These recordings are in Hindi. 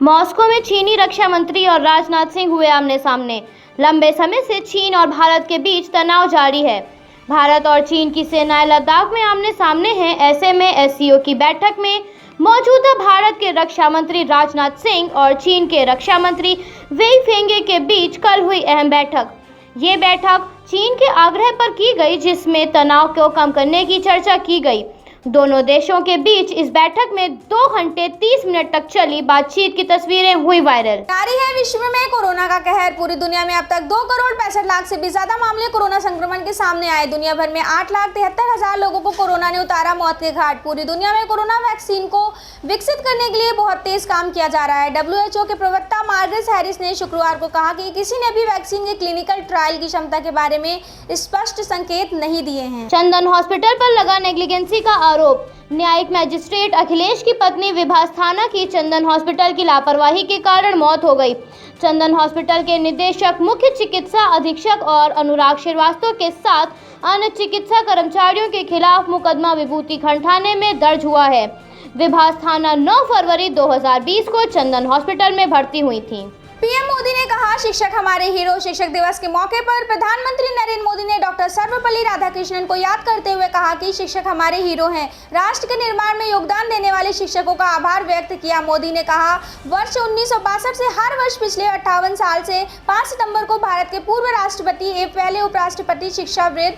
मॉस्को में चीनी रक्षा मंत्री और राजनाथ सिंह हुए आमने सामने। लंबे समय से चीन और भारत के बीच तनाव जारी है। भारत और चीन की सेनाएं लद्दाख में आमने सामने हैं। ऐसे में एससीओ की बैठक में मौजूदा भारत के रक्षा मंत्री राजनाथ सिंह और चीन के रक्षा मंत्री वेई फेंगे के बीच कल हुई अहम बैठक। ये बैठक चीन के आग्रह पर की गई, जिसमें तनाव को कम करने की चर्चा की गई। दोनों देशों के बीच इस बैठक में 2 घंटे 30 मिनट तक चली बातचीत की तस्वीरें हुई वायरल। जारी है विश्व में कोरोना का कहर। पूरी दुनिया में अब तक 2 करोड़ 65 लाख से भी ज्यादा मामले कोरोना संक्रमण के सामने आए। दुनिया भर में 8,73,000 लोगों को कोरोना ने उतारा मौत के घाट। पूरी दुनिया में कोरोना वैक्सीन को विकसित करने के लिए बहुत तेज काम किया जा रहा है। WHO के प्रवक्ता मार्गरेट हैरिस ने शुक्रवार को कहा कि किसी ने भी वैक्सीन के क्लिनिकल ट्रायल की क्षमता के बारे में स्पष्ट संकेत नहीं दिए हैं। चंदन हॉस्पिटल पर लगा नेग्लिजेंसी का आरोप। न्यायिक मैजिस्ट्रेट अखिलेश की पत्नी विभास्थाना की चंदन हॉस्पिटल की लापरवाही के कारण मौत हो गई। चंदन हॉस्पिटल के निदेशक, मुख्य चिकित्सा अधीक्षक और अनुराग श्रीवास्तव के साथ अन्य चिकित्सा कर्मचारियों के खिलाफ मुकदमा विभूति खंड थाने में दर्ज हुआ है। विभास्थाना 9 फरवरी 2020 को चंदन हॉस्पिटल में भर्ती हुई थी। पीएम मोदी ने कहा, शिक्षक हमारे हीरो। शिक्षक दिवस के मौके पर प्रधानमंत्री नरेंद्र मोदी ने डॉक्टर सर्वपल्ली राधाकृष्णन को याद करते हुए कहा कि शिक्षक हमारे हीरो हैं। राष्ट्र के निर्माण में योगदान देने वाले शिक्षकों का आभार व्यक्त किया। मोदी ने कहा, वर्ष 1962 से हर वर्ष पिछले 58 साल से 5 सितंबर को भारत के पूर्व राष्ट्रपति एवं पहले उपराष्ट्रपति शिक्षाविद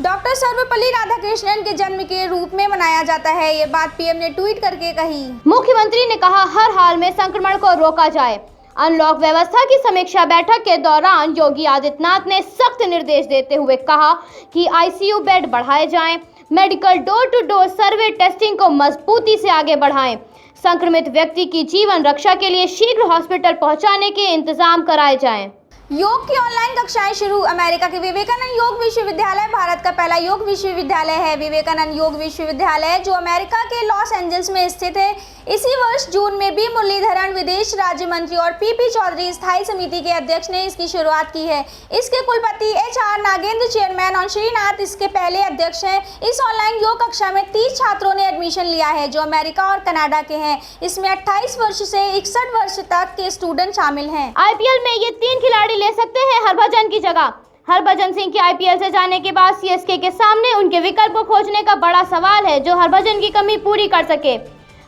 डॉक्टर सर्वपल्ली राधाकृष्णन के जन्म के रूप में मनाया जाता है। ये बात पीएम ने ट्वीट करके कही। मुख्यमंत्री ने कहा, हर हाल में संक्रमण को रोका जाए। अनलॉक व्यवस्था की समीक्षा बैठक के दौरान योगी आदित्यनाथ ने सख्त निर्देश देते हुए कहा कि आईसीयू बेड बढ़ाए जाएं, medical door to door survey testing को मजबूती से आगे बढ़ाएं, संक्रमित व्यक्ति की जीवन रक्षा के लिए शीघ्र हॉस्पिटल पहुंचाने के इंतजाम कराए जाएं। योग की ऑनलाइन कक्षाएं शुरू। अमेरिका के विवेकानंद योग विश्वविद्यालय भारत का पहला योग विश्वविद्यालय है। विवेकानंद योग विश्वविद्यालय, जो अमेरिका के लॉस एंजल्स में स्थित है, इसी वर्ष जून में बी मुरलीधरन विदेश राज्य मंत्री और पीपी चौधरी स्थायी समिति के अध्यक्ष ने इसकी शुरुआत की है। इसके कुलपति HR नागेंद्र चेयरमैन और श्रीनाथ इसके पहले अध्यक्ष हैं। इस ऑनलाइन योग कक्षा में 30 छात्रों ने एडमिशन लिया है, जो अमेरिका और कनाडा के हैं। इसमें 28 वर्ष से 61 वर्ष तक के स्टूडेंट शामिल हैं। IPL में ये 3 खिलाड़ी ले सकते हैं हरभजन की जगह। हरभजन सिंह की IPL से जाने के बाद CSK के सामने उनके विकल्प को खोजने का बड़ा सवाल है, जो हरभजन की कमी पूरी कर सके।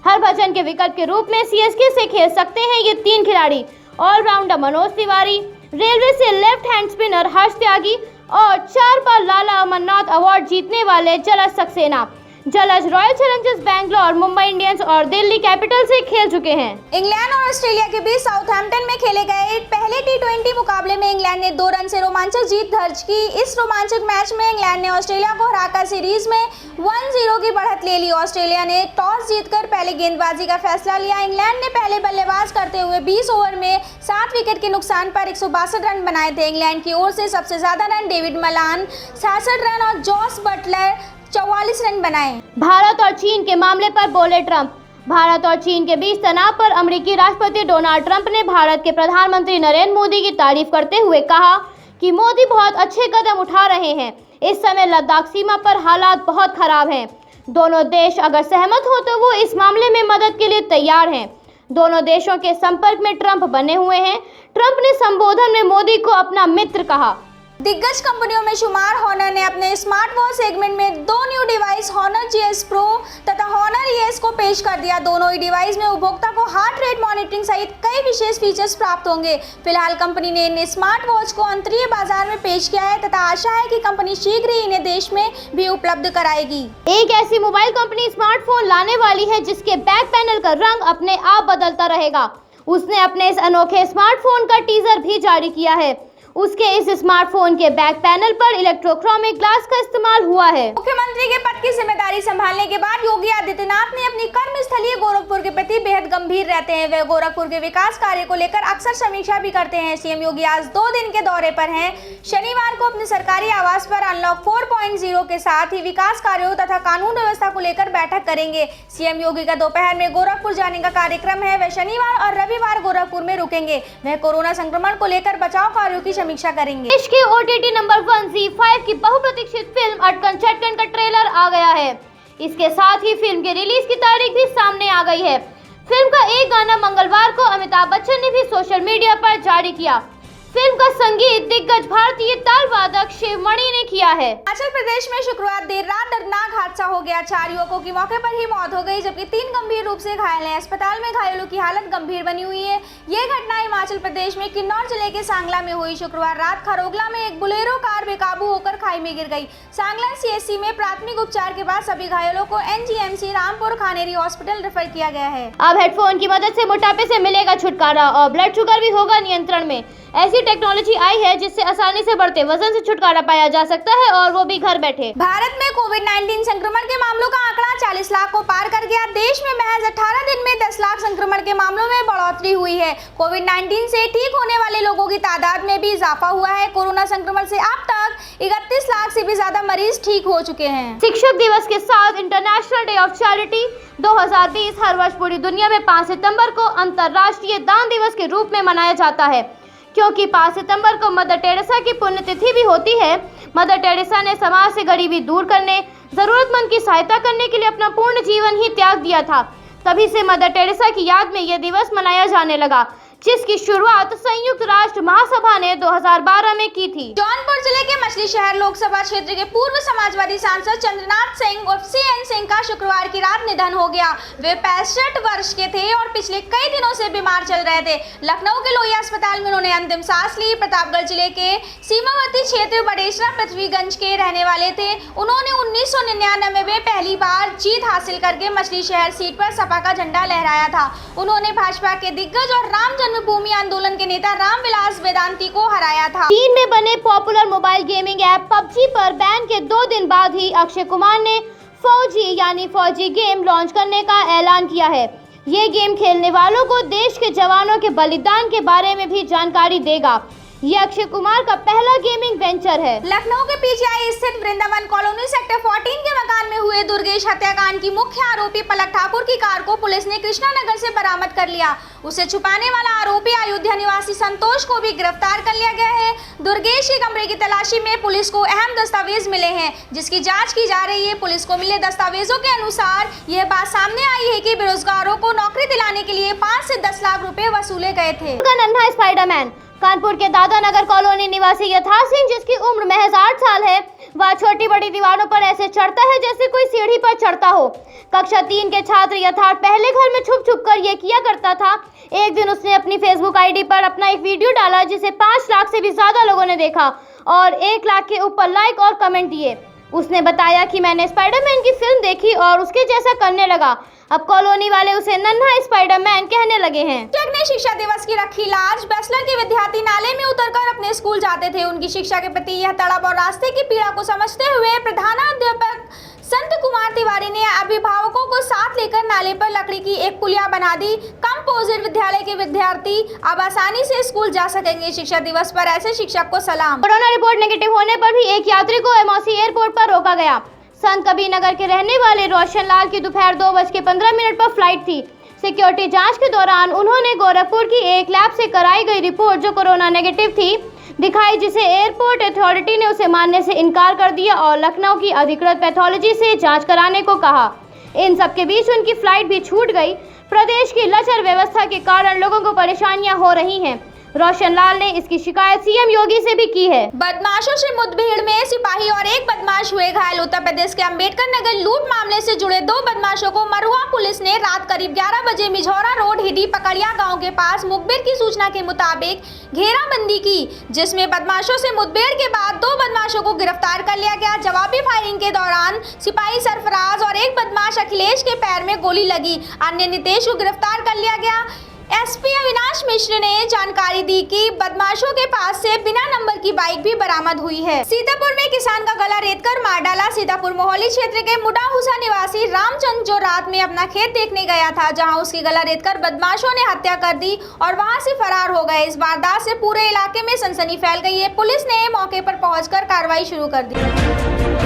हरभजन के विकल्प के रूप में CSK से खेल सकते हैं ये 3 खिलाड़ी। ऑलराउंडर मनोज तिवारी, रेलवे से left hand spinner Harsh Tyagi और 4 बार लाला अमरनाथ अवार्ड जीतने वाले Jalaj Saxena. Jalaj Royal Challengers Bangalore, Mumbai Indians और दिल्ली कैपिटल से खेल चुके हैं। इंग्लैंड और ऑस्ट्रेलिया के बीच साउथहैम्पटन में खेले गए पहले T20 मुकाबले में इंग्लैंड ने 2 रन से रोमांचक जीत दर्ज की। इस रोमांचक मैच में इंग्लैंड ने ऑस्ट्रेलिया को हराकर सीरीज में 1-0 की बढ़त ले ली। ऑस्ट्रेलिया ने टॉस जीतकर पहले गेंदबाजी का फैसला लिया। इंग्लैंड ने पहले बल्लेबाज करते हुए 20 ओवर में 7 विकेट के नुकसान पर 162 रन बनाए थे। इंग्लैंड की ओर से सबसे ज्यादा रन डेविड मलान 66 रन और जॉस बटलर 44 रन बनाए। भारत और चीन के मामले पर बोले ट्रंप। भारत और चीन के बीच तनाव पर अमेरिकी राष्ट्रपति डोनाल्ड ट्रंप ने भारत के प्रधानमंत्री नरेंद्र मोदी की तारीफ करते हुए कहा कि मोदी बहुत अच्छे कदम उठा रहे हैं। इस समय लद्दाख सीमा पर हालात बहुत खराब हैं। दोनों देश अगर सहमत हो तो वो इस मामले में मदद के लिए तैयार हैं। दोनों देशों के संपर्क में ट्रंप बने हुए हैं। ट्रंप ने संबोधन में मोदी को अपना मित्र कहा। दिग्गज कंपनियों में शुमार हॉनर ने अपने स्मार्ट वॉच सेगमेंट में 2 new device Honor GS Pro तथा हॉनर ES को पेश कर दिया। दोनों ही डिवाइस में उपभोक्ता को हार्ट रेट मॉनिटरिंग सहित कई विशेष फीचर्स प्राप्त होंगे। फिलहाल कंपनी ने इन स्मार्ट वॉच को अंतर्राष्ट्रीय बाजार में पेश किया है तथा आशा है कि कंपनी शीघ्र ही इन्हें देश में भी उपलब्ध कराएगी। एक ऐसी मोबाइल कंपनी स्मार्टफोन लाने वाली है जिसके बैक पैनल का रंग अपने आप बदलता रहेगा। उसने अपने इस अनोखे स्मार्टफोन का टीजर भी जारी किया है। उसके इस स्मार्टफोन के बैक पैनल पर इलेक्ट्रोक्रोमिक ग्लास का इस्तेमाल हुआ है। मुख्यमंत्री के पद की जिम्मेदारी संभालने के बाद योगी आदित्यनाथ ने अपनी कर्मस्थलीय गोरखपुर के प्रति बेहद गंभीर रहते हैं। वे गोरखपुर के विकास कार्य को लेकर अक्सर समीक्षा भी करते हैं। सीएम योगी आज 2 दिन के दौरे पर हैं। शनिवार को अपने सरकारी आवास पर अनलॉक 4.0 के साथ ही विकास कार्यों तथा कानून व्यवस्था को लेकर बैठक करेंगे। सीएम योगी का दोपहर में गोरखपुर जाने का कार्यक्रम है। वे शनिवार और रविवार गोरखपुर में रुकेंगे। वह कोरोना संक्रमण को लेकर बचाव कार्यों की समीक्षा करेंगे। देश के OTT नंबर 1 ZEE5 की बहुप्रतीक्षित फिल्म अटकन चटकन का ट्रेलर आ गया है। इसके साथ ही फिल्म की रिलीज की तारीख भी सामने आ गई है। फिल्म का एक गाना मंगलवार को अमिताभ बच्चन ने भी सोशल मीडिया पर जारी किया। फिल्म का संगीत दिग्गज भारतीय ताल वादक शिवमणि ने किया है। हिमाचल प्रदेश में शुक्रवार देर रात दर्दनाक हादसा हो गया। 4 युवकों की मौके पर ही मौत हो गई, जबकि 3 गंभीर रूप से घायल हैं। अस्पताल में घायलों की हालत गंभीर बनी हुई है। ये घटना हिमाचल प्रदेश में किन्नौर जिले के सांगला में हुई। शुक्रवार रात खरोगला में एक बुलेरो कार बेकाबू होकर खाई में गिर गई। सांगला सीएचसी में प्राथमिक उपचार के बाद सभी घायलों को एनजीएमसी रामपुर खानेरी हॉस्पिटल रेफर किया गया है। अब हेडफोन की मदद से मोटापे से मिलेगा छुटकारा और ब्लड शुगर भी होगा नियंत्रण में। ऐसी टेक्नोलॉजी आई है जिससे आसानी से बढ़ते वजन से छुटकारा पाया जा सकता है और वो भी घर बैठे। भारत में कोविड-19 संक्रमण के मामलों का आंकड़ा 40 लाख को पार कर गया। देश में महज 18 दिन में 10 लाख संक्रमण के मामलों में बढ़ोतरी हुई है। कोविड-19 से ठीक होने वाले लोगों की तादाद में भी इजाफा हुआ है। कोरोना संक्रमण से अब तक 31 लाख से भी ज्यादा मरीज ठीक हो चुके हैं। शिक्षक दिवस के साथ इंटरनेशनल डे ऑफ चैरिटी 2020 हर वर्ष पूरी दुनिया में 5 सितंबर को अंतर्राष्ट्रीय दान दिवस के रूप में मनाया जाता है, क्योंकि 5 सितंबर को मदर टेरेसा की पुण्यतिथि भी होती है। मदर टेरेसा ने समाज से गरीबी दूर करने, जरूरतमंद की सहायता करने के लिए अपना पूर्ण जीवन ही त्याग दिया था। तभी से मदर टेरेसा की याद में यह दिवस मनाया जाने लगा, जिसकी शुरुआत संयुक्त राष्ट्र महासभा ने 2012 में की थी। जौनपुर जिले के मछली शहर लोकसभा क्षेत्र के पूर्व समाजवादी सांसद चंद्रनाथ सिंह उर्फ CN सिंह का शुक्रवार की रात निधन हो गया। वे 65 वर्ष के थे और पिछले कई दिनों से बीमार चल रहे थे। लखनऊ के लोहिया अस्पताल में उन्होंने अंतिम सांस ली। प्रतापगढ़ जिले के सीमावर्ती क्षेत्र बड़ेसरा पृथ्वीगंज के रहने वाले थे। उन्होंने 1999 में पहली बार जीत हासिल करके मछली शहर सीट पर सपा का झंडा लहराया था। उन्होंने भाजपा के दिग्गज और राम जन्मभूमि आंदोलन के नेता रामविलास वेदांती को हराया था। चीन में बने popular mobile gaming app PUBG पर बैन के 2 दिन बाद ही अक्षय कुमार ने फौजी गेम लॉन्च करने का ऐलान किया है। ये गेम खेलने वालों को देश के जवानों के बलिदान के बारे में भी जानकारी देगा। ये अक्षय कुमार का पहला गेमिंग वेंचर है। लखनऊ के पीजीआई स्थित वृंदावन कॉलोनी सेक्टर 14 के मकान में हुए दुर्गेश हत्याकांड की मुख्य आरोपी पलक ठाकुर की कार को पुलिस ने कृष्णा नगर से बरामद कर लिया। उसे छुपाने वाला आरोपी अयोध्या निवासी संतोष को भी गिरफ्तार कर लिया गया है। दुर्गेश के कमरे की तलाशी में पुलिस को अहम दस्तावेज मिले हैं, जिसकी जाँच की जा रही है। पुलिस को मिले दस्तावेजों के अनुसार यह बात सामने आई है कि बेरोजगारों को नौकरी दिलाने के लिए 5 से 10 लाख रुपए वसूले गए थे। नन्हा स्पाइडरमैन कानपुर के दादा नगर कॉलोनी निवासी यथार्थ सिंह, जिसकी उम्र महज 8 साल है, वह छोटी बड़ी दीवारों पर ऐसे चढ़ता है जैसे कोई सीढ़ी पर चढ़ता हो। कक्षा 3 के छात्र यथार्थ पहले घर में छुप छुप कर ये किया करता था। एक दिन उसने अपनी फेसबुक आईडी पर अपना एक वीडियो डाला, जिसे 5 लाख से भी ज्यादा लोगों ने देखा और 1 लाख के ऊपर लाइक और कमेंट दिए। उसने बताया कि मैंने स्पाइडरमैन की फिल्म देखी और उसके जैसा करने लगा। अब कॉलोनी वाले उसे नन्हा स्पाइडरमैन कहने लगे हैं। शिक्षक ने शिक्षा दिवस की रखी लाज। बैचलर के विद्यार्थी नाले में उतरकर अपने स्कूल जाते थे। उनकी शिक्षा के प्रति यह तड़प और रास्ते की पीड़ा को समझते हुए प्रधानाध्यापक संत कुमार तिवारी ने अभिभावकों को साथ लेकर नाले पर लकड़ी की एक पुलिया बना दी। कंपोजिट विद्यालय के विद्यार्थी अब आसानी से स्कूल जा सकेंगे। शिक्षा दिवस पर ऐसे शिक्षक को सलाम। कोरोना रिपोर्ट नेगेटिव होने पर भी एक यात्री को एमओसी एयरपोर्ट पर रोका गया। संत कबीर नगर के रहने वाले रोशन लाल की दोपहर 2:15 पर फ्लाइट थी। सिक्योरिटी जांच के दौरान उन्होंने गोरखपुर की एक लैब से कराई गई रिपोर्ट, जो कोरोना नेगेटिव थी, दिखाई, जिसे एयरपोर्ट अथॉरिटी ने उसे मानने से इनकार कर दिया और लखनऊ की अधिकृत पैथोलॉजी से जांच कराने को कहा। इन सब के बीच उनकी फ्लाइट भी छूट गई। प्रदेश की लचर व्यवस्था के कारण लोगों को परेशानियां हो रही हैं। रोशन लाल ने इसकी शिकायत सीएम योगी से भी की है। बदमाशों से मुठभेड़ में सिपाही और एक बदमाश हुए घायल। उत्तर प्रदेश के अंबेडकर नगर लूट मामले से जुड़े 2 बदमाशों को मरुआ पुलिस ने रात करीब 11 बजे मिझौरा रोड हिडी पकड़िया गांव के पास मुखबिर की सूचना के मुताबिक घेराबंदी की, जिसमें बदमाशों से मुठभेड़ के बाद 2 बदमाशों को गिरफ्तार कर लिया गया। जवाबी फायरिंग के दौरान सिपाही सरफराज और एक बदमाश अखिलेश के पैर में गोली लगी। अन्य नितेश को गिरफ्तार कर लिया गया। एसपी अविनाश मिश्र ने जानकारी दी कि बदमाशों के पास से बिना नंबर की बाइक भी बरामद हुई है। सीतापुर में किसान का गला रेतकर मार डाला। सीतापुर मोहल्ली क्षेत्र के मुडाहुसा निवासी रामचंद, जो रात में अपना खेत देखने गया था, जहां उसकी गला रेतकर बदमाशों ने हत्या कर दी और वहां से फरार हो गए। इस वारदात से पूरे इलाके में सनसनी फैल गई है। पुलिस ने मौके पर पहुंचकर कार्रवाई शुरू कर दी।